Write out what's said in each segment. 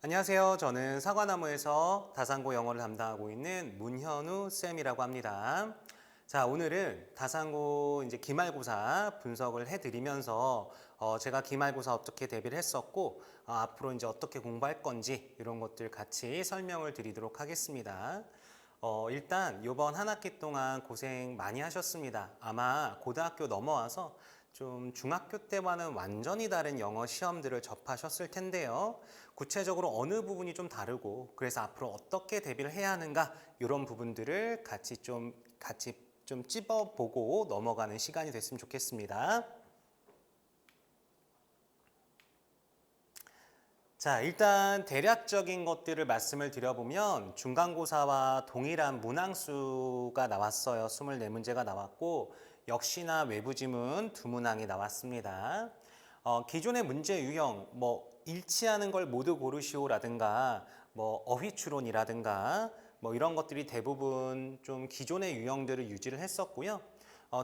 안녕하세요. 저는 사과나무에서 다산고 영어를 담당하고 있는 문현우 쌤이라고 합니다. 자, 오늘은 다산고 이제 기말고사 분석을 해드리면서 제가 기말고사 어떻게 대비를 했었고 앞으로 이제 어떻게 공부할 건지 이런 것들 같이 설명을 드리도록 하겠습니다. 일단 이번 한 학기 동안 고생 많이 하셨습니다. 아마 고등학교 넘어와서 좀 중학교 때와는 완전히 다른 영어 시험들을 접하셨을 텐데요. 구체적으로 어느 부분이 좀 다르고 그래서 앞으로 어떻게 대비를 해야 하는가 이런 부분들을 같이 좀 찝어보고 넘어가는 시간이 됐으면 좋겠습니다. 자, 일단 대략적인 것들을 말씀을 드려보면 중간고사와 동일한 문항수가 나왔어요. 24문제가 나왔고 역시나 외부 지문 2문항이 나왔습니다. 기존의 문제 유형, 일치하는 걸 모두 고르시오라든가 어휘 추론이라든가 이런 것들이 대부분 좀 기존의 유형들을 유지를 했었고요.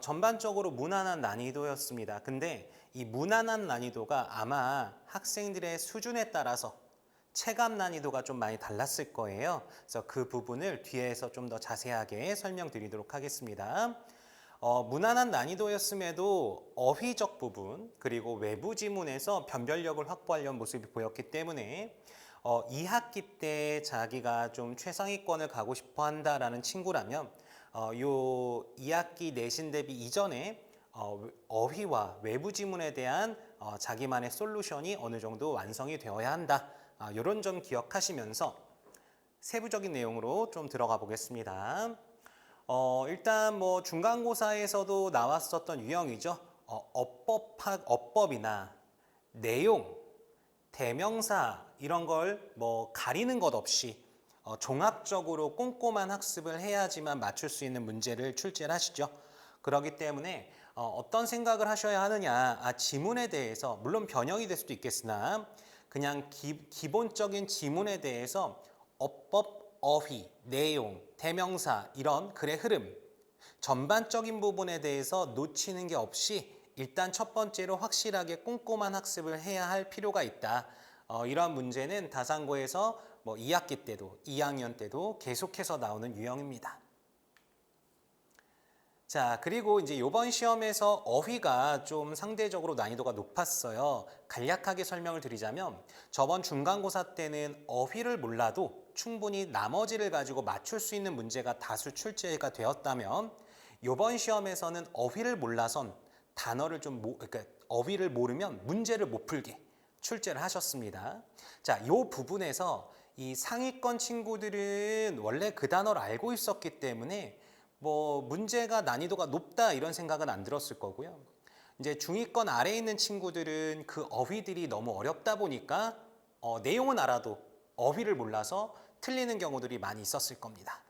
전반적으로 무난한 난이도였습니다. 근데 이 무난한 난이도가 아마 학생들의 수준에 따라서 체감 난이도가 좀 많이 달랐을 거예요. 그래서 그 부분을 뒤에서 좀 더 자세하게 설명드리도록 하겠습니다. 무난한 난이도였음에도 어휘적 부분 그리고 외부 지문에서 변별력을 확보하려는 모습이 보였기 때문에 2학기 때 자기가 좀 최상위권을 가고 싶어 한다라는 친구라면 요 2학기 내신 대비 이전에 어휘와 외부 지문에 대한 자기만의 솔루션이 어느 정도 완성이 되어야 한다. 이런 점 기억하시면서 세부적인 내용으로 좀 들어가 보겠습니다. 일단 중간고사에서도 나왔었던 유형이죠. 어법이나 내용, 대명사 이런 걸 가리는 것 없이 종합적으로 꼼꼼한 학습을 해야지만 맞출 수 있는 문제를 출제를 하시죠. 그렇기 때문에 어떤 생각을 하셔야 하느냐. 지문에 대해서 물론 변형이 될 수도 있겠으나 그냥 기본적인 지문에 대해서 어법, 어휘, 내용, 대명사 이런 글의 흐름 전반적인 부분에 대해서 놓치는 게 없이 일단 첫 번째로 확실하게 꼼꼼한 학습을 해야 할 필요가 있다. 이러한 문제는 다산고에서 2학기 때도 2학년 때도 계속해서 나오는 유형입니다. 자, 그리고 이제 이번 시험에서 어휘가 좀 상대적으로 난이도가 높았어요. 간략하게 설명을 드리자면 저번 중간고사 때는 어휘를 몰라도 충분히 나머지를 가지고 맞출 수 있는 문제가 다수 출제가 되었다면 이번 시험에서는 어휘를 몰라선 단어를 그러니까 어휘를 모르면 문제를 못 풀게 출제를 하셨습니다. 자, 이 부분에서 이 상위권 친구들은 원래 그 단어를 알고 있었기 때문에 문제가 난이도가 높다 이런 생각은 안 들었을 거고요. 이제 중위권 아래에 있는 친구들은 그 어휘들이 너무 어렵다 보니까 내용은 알아도 어휘를 몰라서 틀리는 경우들이 많이 있었을 겁니다.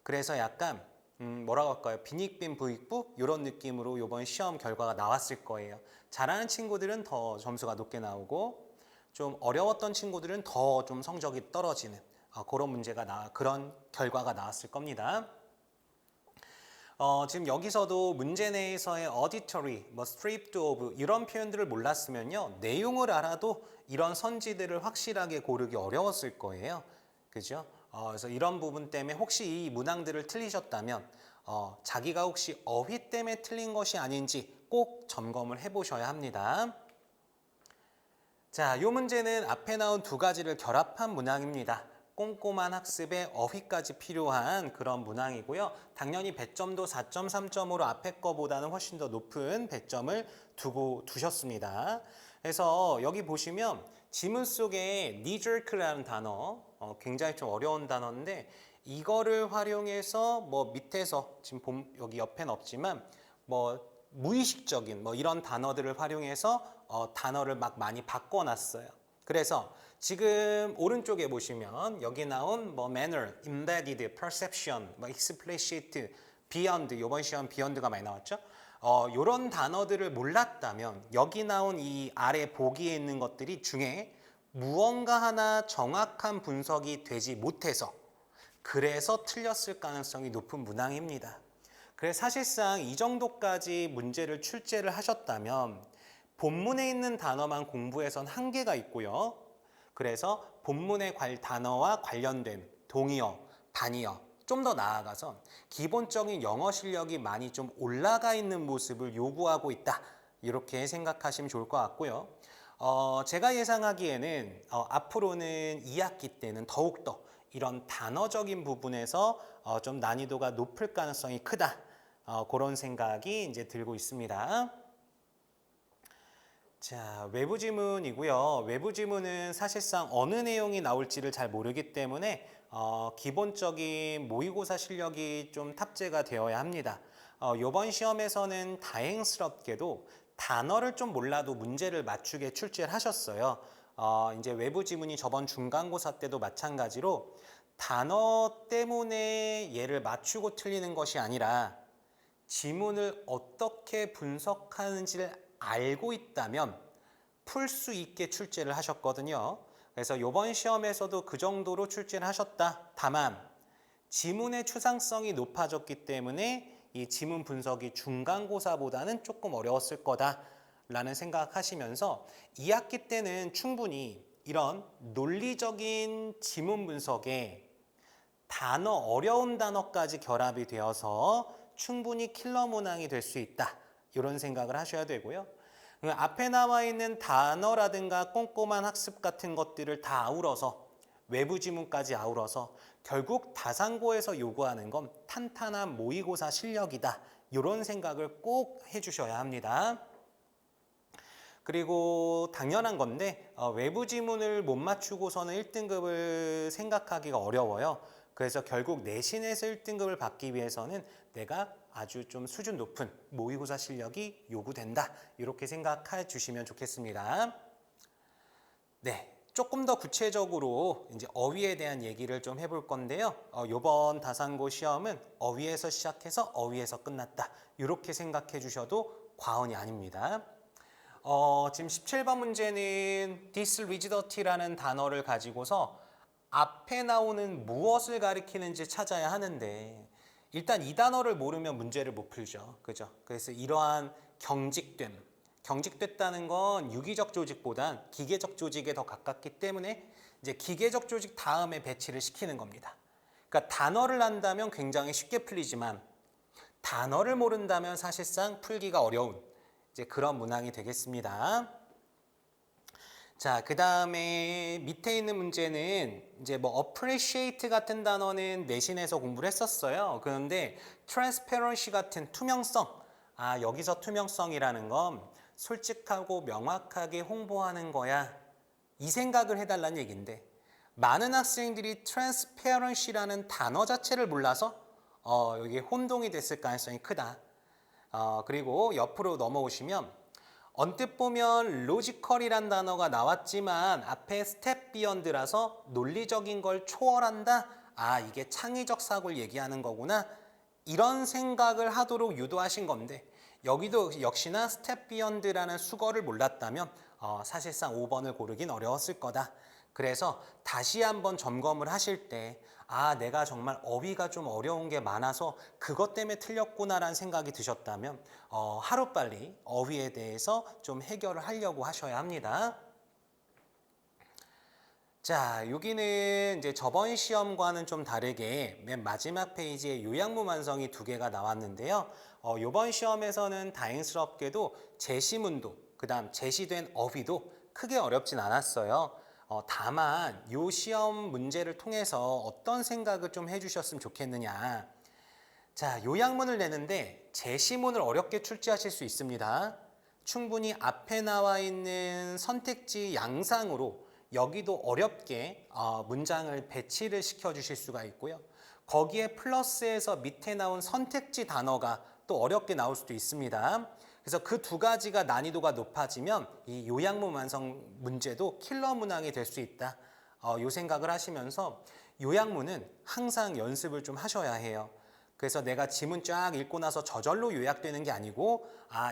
그래서 약간 뭐라고 할까요? 빈익빈 부익부 이런 느낌으로 이번 시험 결과가 나왔을 거예요. 잘하는 친구들은 더 점수가 높게 나오고 좀 어려웠던 친구들은 더 좀 성적이 떨어지는 그런 결과가 나왔을 겁니다. 지금 여기서도 문제 내에서의 auditory, stripped of 이런 표현들을 몰랐으면요. 내용을 알아도 이런 선지들을 확실하게 고르기 어려웠을 거예요. 그죠? 그래서 이런 부분 때문에 혹시 이 문항들을 틀리셨다면 자기가 혹시 어휘 때문에 틀린 것이 아닌지 꼭 점검을 해보셔야 합니다. 자, 이 문제는 앞에 나온 두 가지를 결합한 문항입니다. 꼼꼼한 학습에 어휘까지 필요한 그런 문항이고요. 당연히 배점도 4.3점으로 앞에 거보다는 훨씬 더 높은 배점을 두셨습니다. 그래서 여기 보시면 지문 속에 knee-jerk라는 단어, 굉장히 좀 어려운 단어인데 이거를 활용해서 밑에서 지금 여기 옆에는 없지만 무의식적인 이런 단어들을 활용해서 단어를 막 많이 바꿔놨어요. 그래서 지금 오른쪽에 보시면 여기 나온 manner, embedded, perception, explicit, beyond, 이번 시험 beyond가 많이 나왔죠. 이런 단어들을 몰랐다면 여기 나온 이 아래 보기에 있는 것들이 중에 무언가 하나 정확한 분석이 되지 못해서 그래서 틀렸을 가능성이 높은 문항입니다. 그래서 사실상 이 정도까지 문제를 출제를 하셨다면 본문에 있는 단어만 공부해선 한계가 있고요. 그래서 본문의 단어와 관련된 동의어, 반의어, 좀 더 나아가서 기본적인 영어 실력이 많이 좀 올라가 있는 모습을 요구하고 있다. 이렇게 생각하시면 좋을 것 같고요. 제가 예상하기에는 앞으로는 2학기 때는 더욱더 이런 단어적인 부분에서 좀 난이도가 높을 가능성이 크다. 그런 생각이 이제 들고 있습니다. 자, 외부 지문이고요. 외부 지문은 사실상 어느 내용이 나올지를 잘 모르기 때문에 기본적인 모의고사 실력이 좀 탑재가 되어야 합니다. 이번 시험에서는 다행스럽게도 단어를 좀 몰라도 문제를 맞추게 출제를 하셨어요. 이제 외부 지문이 저번 중간고사 때도 마찬가지로 단어 때문에 얘를 맞추고 틀리는 것이 아니라 지문을 어떻게 분석하는지를 알고 있다면 풀 수 있게 출제를 하셨거든요. 그래서 이번 시험에서도 그 정도로 출제를 하셨다. 다만 지문의 추상성이 높아졌기 때문에 이 지문 분석이 중간고사보다는 조금 어려웠을 거다라는 생각하시면서 2학기 때는 충분히 이런 논리적인 지문 분석에 어려운 단어까지 결합이 되어서 충분히 킬러 문항이 될 수 있다. 이런 생각을 하셔야 되고요. 앞에 나와 있는 단어라든가 꼼꼼한 학습 같은 것들을 다 아우러서 외부 지문까지 아우러서 결국 다산고에서 요구하는 건 탄탄한 모의고사 실력이다. 이런 생각을 꼭 해주셔야 합니다. 그리고 당연한 건데 외부 지문을 못 맞추고서는 1등급을 생각하기가 어려워요. 그래서 결국 내신에서 1등급을 받기 위해서는 내가 아주 좀 수준 높은 모의고사 실력이 요구된다. 이렇게 생각해 주시면 좋겠습니다. 네, 조금 더 구체적으로 이제 어휘에 대한 얘기를 좀 해볼 건데요. 이번 다산고 시험은 어휘에서 시작해서 어휘에서 끝났다. 이렇게 생각해 주셔도 과언이 아닙니다. 지금 17번 문제는 this rigidity라는 단어를 가지고서 앞에 나오는 무엇을 가리키는지 찾아야 하는데 일단 이 단어를 모르면 문제를 못 풀죠. 그죠? 그래서 이러한 경직됐다는 건 유기적 조직보단 기계적 조직에 더 가깝기 때문에 이제 기계적 조직 다음에 배치를 시키는 겁니다. 그러니까 단어를 안다면 굉장히 쉽게 풀리지만 단어를 모른다면 사실상 풀기가 어려운 이제 그런 문항이 되겠습니다. 자, 그 다음에 밑에 있는 문제는 이제 뭐 appreciate 같은 단어는 내신에서 공부를 했었어요. 그런데 transparency 같은 투명성, 여기서 투명성이라는 건 솔직하고 명확하게 홍보하는 거야. 이 생각을 해달라는 얘기인데 많은 학생들이 transparency라는 단어 자체를 몰라서 여기 혼동이 됐을 가능성이 크다. 그리고 옆으로 넘어오시면 언뜻 보면 로지컬이란 단어가 나왔지만 앞에 스텝 비욘드라서 논리적인 걸 초월한다? 이게 창의적 사고를 얘기하는 거구나. 이런 생각을 하도록 유도하신 건데 여기도 역시나 스텝 비욘드라는 수거를 몰랐다면 사실상 5번을 고르긴 어려웠을 거다. 그래서 다시 한번 점검을 하실 때 내가 정말 어휘가 좀 어려운 게 많아서 그것 때문에 틀렸구나라는 생각이 드셨다면 하루빨리 어휘에 대해서 좀 해결을 하려고 하셔야 합니다. 자, 여기는 이제 저번 시험과는 좀 다르게 맨 마지막 페이지에 요약문 완성이 2개가 나왔는데요. 이번 시험에서는 다행스럽게도 제시문도 그다음 제시된 어휘도 크게 어렵진 않았어요. 다만 이 시험 문제를 통해서 어떤 생각을 좀 해주셨으면 좋겠느냐. 자, 요약문을 내는데 제시문을 어렵게 출제하실 수 있습니다. 충분히 앞에 나와 있는 선택지 양상으로 여기도 어렵게 문장을 배치를 시켜주실 수가 있고요. 거기에 플러스해서 밑에 나온 선택지 단어가 또 어렵게 나올 수도 있습니다. 그래서 그 2가지가 난이도가 높아지면 이 요약문 완성 문제도 킬러 문항이 될 수 있다. 요 생각을 하시면서 요약문은 항상 연습을 좀 하셔야 해요. 그래서 내가 지문 쫙 읽고 나서 저절로 요약되는 게 아니고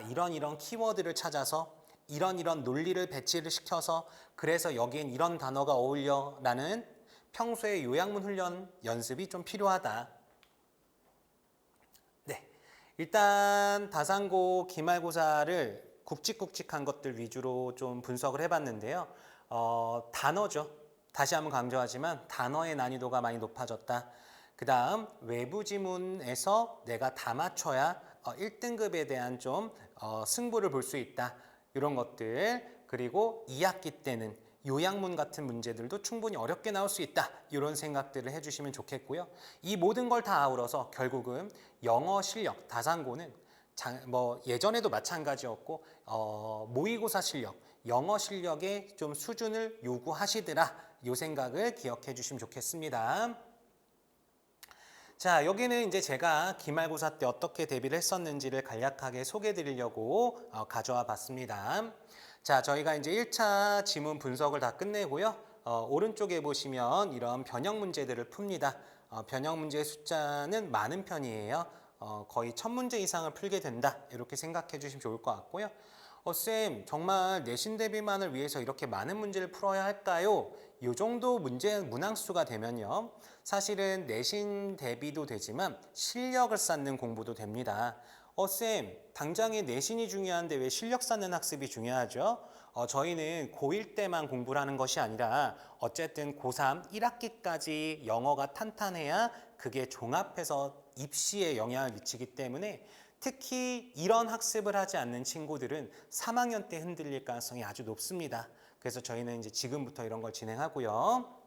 이런 키워드를 찾아서 이런 논리를 배치를 시켜서 그래서 여기엔 이런 단어가 어울려 라는 평소에 요약문 훈련 연습이 좀 필요하다. 일단 다산고 기말고사를 굵직굵직한 것들 위주로 좀 분석을 해봤는데요. 단어죠. 다시 한번 강조하지만 단어의 난이도가 많이 높아졌다. 그 다음 외부 지문에서 내가 다 맞춰야 1등급에 대한 좀 승부를 볼 수 있다. 이런 것들. 그리고 2학기 때는 요약문 같은 문제들도 충분히 어렵게 나올 수 있다. 이런 생각들을 해주시면 좋겠고요. 이 모든 걸 다 아우러서 결국은 영어 실력, 다산고는 예전에도 마찬가지였고 모의고사 실력, 영어 실력의 좀 수준을 요구하시더라. 이 생각을 기억해 주시면 좋겠습니다. 자, 여기는 이제 제가 기말고사 때 어떻게 대비를 했었는지를 간략하게 소개해 드리려고 가져와 봤습니다. 자, 저희가 이제 1차 지문 분석을 다 끝내고요. 오른쪽에 보시면 이런 변형 문제들을 풉니다. 변형 문제의 숫자는 많은 편이에요. 거의 1000문제 이상을 풀게 된다. 이렇게 생각해 주시면 좋을 것 같고요. 쌤, 정말 내신 대비만을 위해서 이렇게 많은 문제를 풀어야 할까요? 이 정도 문제 문항수가 되면요. 사실은 내신 대비도 되지만 실력을 쌓는 공부도 됩니다. 쌤, 당장에 내신이 중요한데 왜 실력 쌓는 학습이 중요하죠? 저희는 고1 때만 공부를 하는 것이 아니라 어쨌든 고3 1학기까지 영어가 탄탄해야 그게 종합해서 입시에 영향을 미치기 때문에 특히 이런 학습을 하지 않는 친구들은 3학년 때 흔들릴 가능성이 아주 높습니다. 그래서 저희는 이제 지금부터 이런 걸 진행하고요.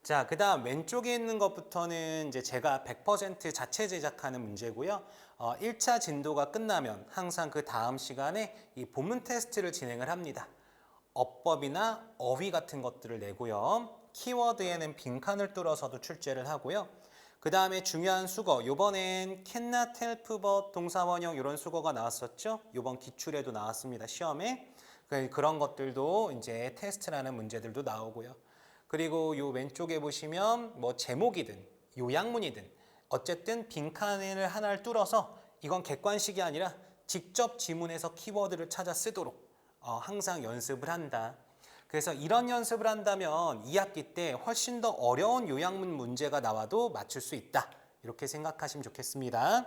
자, 그 다음 왼쪽에 있는 것부터는 이제 제가 100% 자체 제작하는 문제고요. 1차 진도가 끝나면 항상 그 다음 시간에 이 본문 테스트를 진행을 합니다. 어법이나 어휘 같은 것들을 내고요. 키워드에는 빈칸을 뚫어서도 출제를 하고요. 그 다음에 중요한 수거, 요번엔 cannot help but 동사원형 이런 수거가 나왔었죠. 요번 기출에도 나왔습니다. 시험에. 그런 것들도 이제 테스트라는 문제들도 나오고요. 그리고 요 왼쪽에 보시면 뭐 제목이든 요약문이든 어쨌든 빈칸을 하나를 뚫어서 이건 객관식이 아니라 직접 지문에서 키워드를 찾아 쓰도록 항상 연습을 한다. 그래서 이런 연습을 한다면 2학기 때 훨씬 더 어려운 요약문 문제가 나와도 맞출 수 있다. 이렇게 생각하시면 좋겠습니다.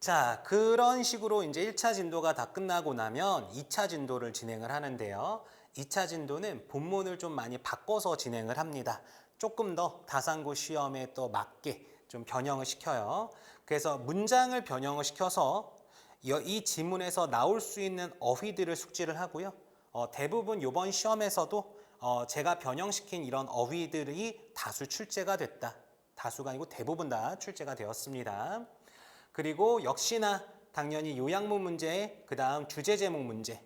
자, 그런 식으로 이제 1차 진도가 다 끝나고 나면 2차 진도를 진행을 하는데요. 2차 진도는 본문을 좀 많이 바꿔서 진행을 합니다. 조금 더 다산고 시험에 또 맞게 좀 변형을 시켜요. 그래서 문장을 변형을 시켜서 이 지문에서 나올 수 있는 어휘들을 숙지를 하고요. 대부분 이번 시험에서도 제가 변형시킨 이런 어휘들이 다수 출제가 됐다. 다수가 아니고 대부분 다 출제가 되었습니다. 그리고 역시나 당연히 요약문 문제, 그 다음 주제 제목 문제,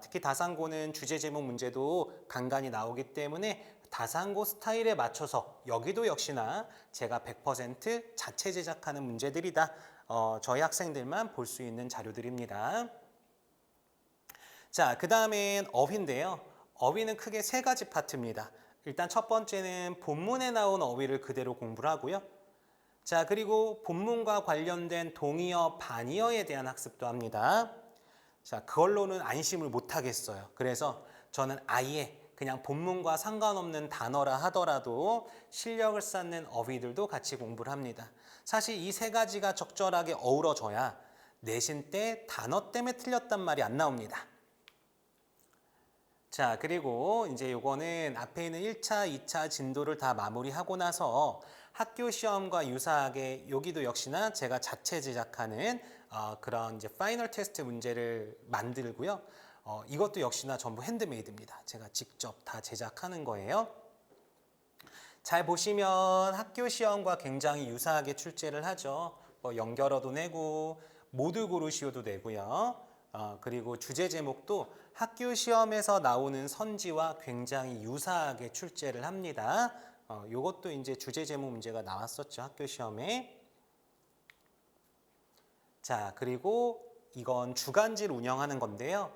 특히 다산고는 주제 제목 문제도 간간히 나오기 때문에 다산고 스타일에 맞춰서 여기도 역시나 제가 100% 자체 제작하는 문제들이다. 저희 학생들만 볼 수 있는 자료들입니다. 자, 그 다음엔 어휘인데요. 어휘는 크게 세 가지 파트입니다. 일단 첫 번째는 본문에 나온 어휘를 그대로 공부를 하고요. 자, 그리고 본문과 관련된 동의어, 반의어에 대한 학습도 합니다. 자, 그걸로는 안심을 못 하겠어요. 그래서 저는 아예 그냥 본문과 상관없는 단어라 하더라도 실력을 쌓는 어휘들도 같이 공부를 합니다. 사실 이 세 가지가 적절하게 어우러져야 내신 때 단어 때문에 틀렸단 말이 안 나옵니다. 자, 그리고 이제 요거는 앞에 있는 1차, 2차 진도를 다 마무리하고 나서 학교 시험과 유사하게 여기도 역시나 제가 자체 제작하는 그런 이제 파이널 테스트 문제를 만들고요. 이것도 역시나 전부 핸드메이드입니다. 제가 직접 다 제작하는 거예요. 잘 보시면 학교 시험과 굉장히 유사하게 출제를 하죠. 뭐 연결어도 내고 모두 고르시오도 내고요. 그리고 주제 제목도 학교 시험에서 나오는 선지와 굉장히 유사하게 출제를 합니다. 요것도 이제 주제 제목 문제가 나왔었죠. 학교 시험에. 자, 그리고 이건 주간지를 운영하는 건데요.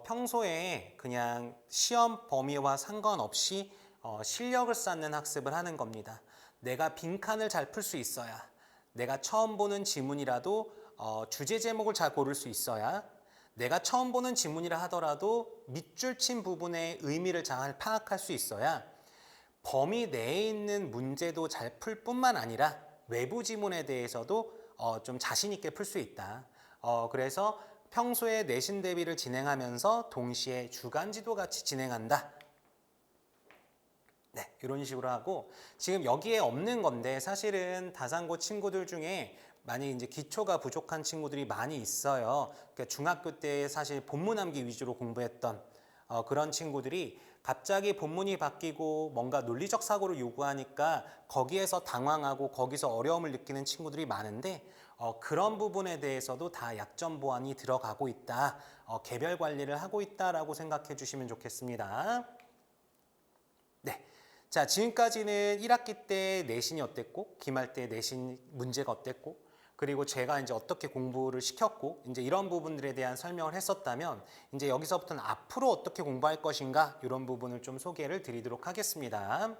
평소에 그냥 시험 범위와 상관없이 실력을 쌓는 학습을 하는 겁니다. 내가 빈칸을 잘 풀 수 있어야, 내가 처음 보는 지문이라도 주제 제목을 잘 고를 수 있어야, 내가 처음 보는 지문이라 하더라도 밑줄 친 부분의 의미를 잘 파악할 수 있어야 범위 내에 있는 문제도 잘 풀 뿐만 아니라 외부 지문에 대해서도 좀 자신 있게 풀 수 있다. 그래서 평소에 내신 대비를 진행하면서 동시에 주간지도 같이 진행한다. 네, 이런 식으로 하고 지금 여기에 없는 건데 사실은 다산고 친구들 중에 많이 이제 기초가 부족한 친구들이 많이 있어요. 그러니까 중학교 때 사실 본문 암기 위주로 공부했던 그런 친구들이 갑자기 본문이 바뀌고 뭔가 논리적 사고를 요구하니까 거기에서 당황하고 거기서 어려움을 느끼는 친구들이 많은데 그런 부분에 대해서도 다 약점 보완이 들어가고 있다. 개별 관리를 하고 있다라고 생각해 주시면 좋겠습니다. 네. 자, 지금까지는 1학기 때 내신이 어땠고, 기말 때 내신 문제가 어땠고, 그리고 제가 이제 어떻게 공부를 시켰고, 이제 이런 부분들에 대한 설명을 했었다면, 이제 여기서부터는 앞으로 어떻게 공부할 것인가, 이런 부분을 좀 소개를 드리도록 하겠습니다.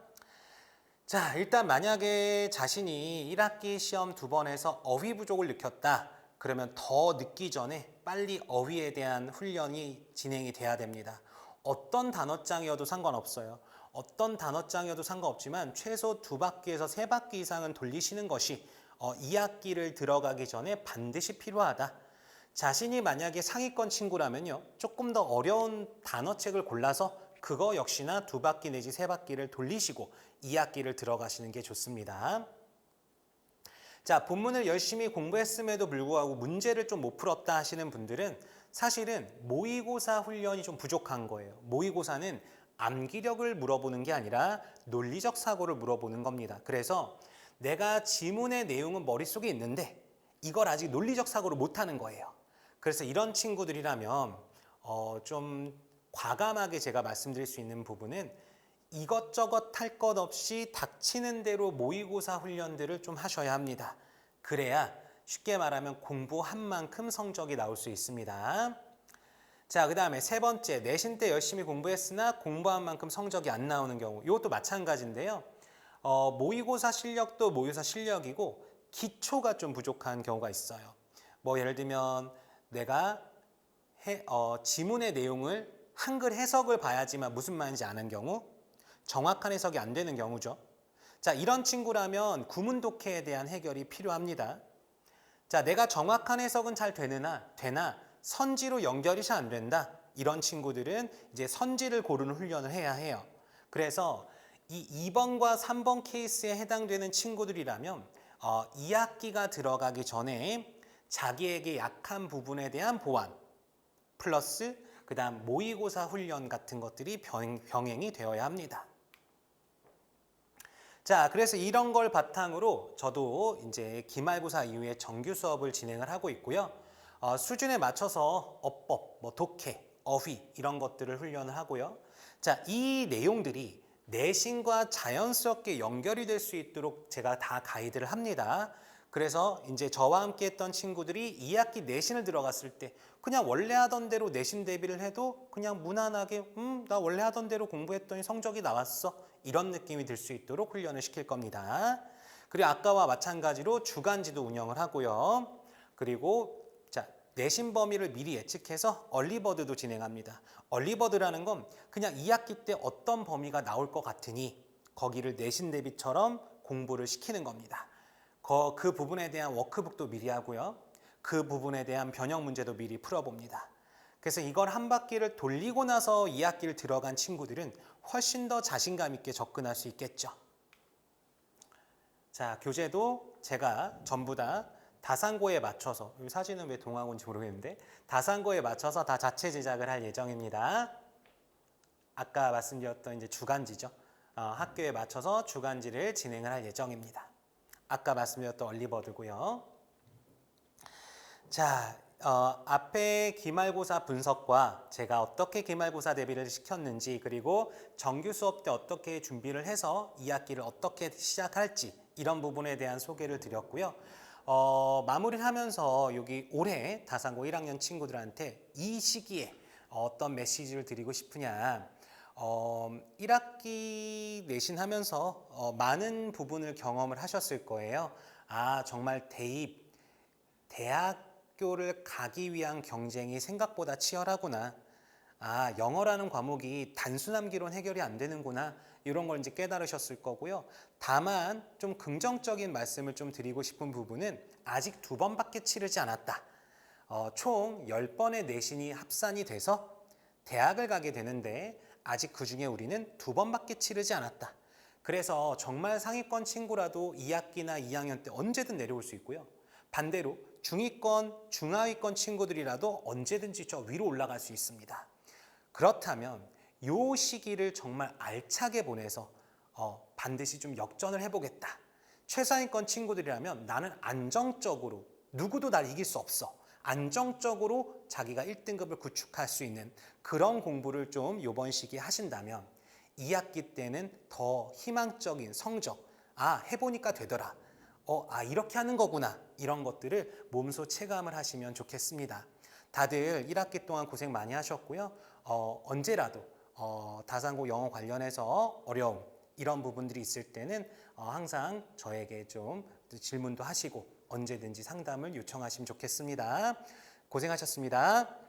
자, 일단 만약에 자신이 1학기 시험 2번에서 어휘 부족을 느꼈다. 그러면 더 늦기 전에 빨리 어휘에 대한 훈련이 진행이 돼야 됩니다. 어떤 단어장이어도 상관없어요. 어떤 단어장이어도 상관없지만 최소 2바퀴에서 3바퀴 이상은 돌리시는 것이 2학기를 들어가기 전에 반드시 필요하다. 자신이 만약에 상위권 친구라면요. 조금 더 어려운 단어책을 골라서 그거 역시나 2바퀴 내지 3바퀴를 돌리시고 2학기를 들어가시는 게 좋습니다. 자, 본문을 열심히 공부했음에도 불구하고 문제를 좀 못 풀었다 하시는 분들은 사실은 모의고사 훈련이 좀 부족한 거예요. 모의고사는 암기력을 물어보는 게 아니라 논리적 사고를 물어보는 겁니다. 그래서 내가 지문의 내용은 머릿속에 있는데 이걸 아직 논리적 사고를 못하는 거예요. 그래서 이런 친구들이라면 좀 과감하게 제가 말씀드릴 수 있는 부분은 이것저것 할 것 없이 닥치는 대로 모의고사 훈련들을 좀 하셔야 합니다. 그래야 쉽게 말하면 공부한 만큼 성적이 나올 수 있습니다. 자, 그 다음에 3번째, 내신 때 열심히 공부했으나 공부한 만큼 성적이 안 나오는 경우. 이것도 마찬가지인데요. 모의고사 실력도 모의고사 실력이고 기초가 좀 부족한 경우가 있어요. 뭐 예를 들면 내가 지문의 내용을 한글 해석을 봐야지만 무슨 말인지 아는 경우, 정확한 해석이 안 되는 경우죠. 자, 이런 친구라면 구문 독해에 대한 해결이 필요합니다. 자, 내가 정확한 해석은 잘 되나 선지로 연결이 잘 안 된다. 이런 친구들은 이제 선지를 고르는 훈련을 해야 해요. 그래서 이 2번과 3번 케이스에 해당되는 친구들이라면 2학기가 들어가기 전에 자기에게 약한 부분에 대한 보완 플러스 그 다음 모의고사 훈련 같은 것들이 병행이 되어야 합니다. 자, 그래서 이런 걸 바탕으로 저도 이제 기말고사 이후에 정규 수업을 진행을 하고 있고요. 수준에 맞춰서 어법, 독해, 어휘 이런 것들을 훈련을 하고요. 자, 이 내용들이 내신과 자연스럽게 연결이 될 수 있도록 제가 다 가이드를 합니다. 그래서 이제 저와 함께 했던 친구들이 2학기 내신을 들어갔을 때 그냥 원래 하던 대로 내신 대비를 해도 그냥 무난하게 나 원래 하던 대로 공부했더니 성적이 나왔어. 이런 느낌이 들 수 있도록 훈련을 시킬 겁니다. 그리고 아까와 마찬가지로 주간지도 운영을 하고요. 그리고 자, 내신 범위를 미리 예측해서 얼리버드도 진행합니다. 얼리버드라는 건 그냥 2학기 때 어떤 범위가 나올 것 같으니 거기를 내신 대비처럼 공부를 시키는 겁니다. 그 부분에 대한 워크북도 미리 하고요. 그 부분에 대한 변형 문제도 미리 풀어봅니다. 그래서 이걸 한 바퀴를 돌리고 나서 2학기를 들어간 친구들은 훨씬 더 자신감 있게 접근할 수 있겠죠. 자, 교재도 제가 전부 다 다산고에 맞춰서, 이 사진은 왜 동화고인지 모르겠는데 다산고에 맞춰서 다 자체 제작을 할 예정입니다. 아까 말씀드렸던 이제 주간지죠. 학교에 맞춰서 주간지를 진행을 할 예정입니다. 아까 말씀드렸던 얼리버드고요. 자, 앞에 기말고사 분석과 제가 어떻게 기말고사 대비를 시켰는지 그리고 정규 수업 때 어떻게 준비를 해서 2학기를 어떻게 시작할지 이런 부분에 대한 소개를 드렸고요. 마무리를 하면서 여기 올해 다산고 1학년 친구들한테 이 시기에 어떤 메시지를 드리고 싶으냐. 1학기 내신 하면서 많은 부분을 경험을 하셨을 거예요. 정말 대학교를 가기 위한 경쟁이 생각보다 치열하구나. 영어라는 과목이 단순 암기론 해결이 안 되는구나. 이런 걸 이제 깨달으셨을 거고요. 다만 좀 긍정적인 말씀을 좀 드리고 싶은 부분은 아직 2번밖에 치르지 않았다. 총 10번의 내신이 합산이 돼서 대학을 가게 되는데 아직 그중에 우리는 2번밖에 치르지 않았다. 그래서 정말 상위권 친구라도 2학기나 2학년 때 언제든 내려올 수 있고요. 반대로 중위권, 중하위권 친구들이라도 언제든지 저 위로 올라갈 수 있습니다. 그렇다면 이 시기를 정말 알차게 보내서 반드시 좀 역전을 해보겠다. 최상위권 친구들이라면 나는 안정적으로 누구도 날 이길 수 없어. 안정적으로 자기가 1등급을 구축할 수 있는 그런 공부를 좀 이번 시기에 하신다면 2학기 때는 더 희망적인 성적, 해보니까 되더라. 이렇게 하는 거구나. 이런 것들을 몸소 체감을 하시면 좋겠습니다. 다들 1학기 동안 고생 많이 하셨고요. 언제라도 다산고 영어 관련해서 어려움 이런 부분들이 있을 때는 항상 저에게 좀 질문도 하시고 언제든지 상담을 요청하시면 좋겠습니다. 고생하셨습니다.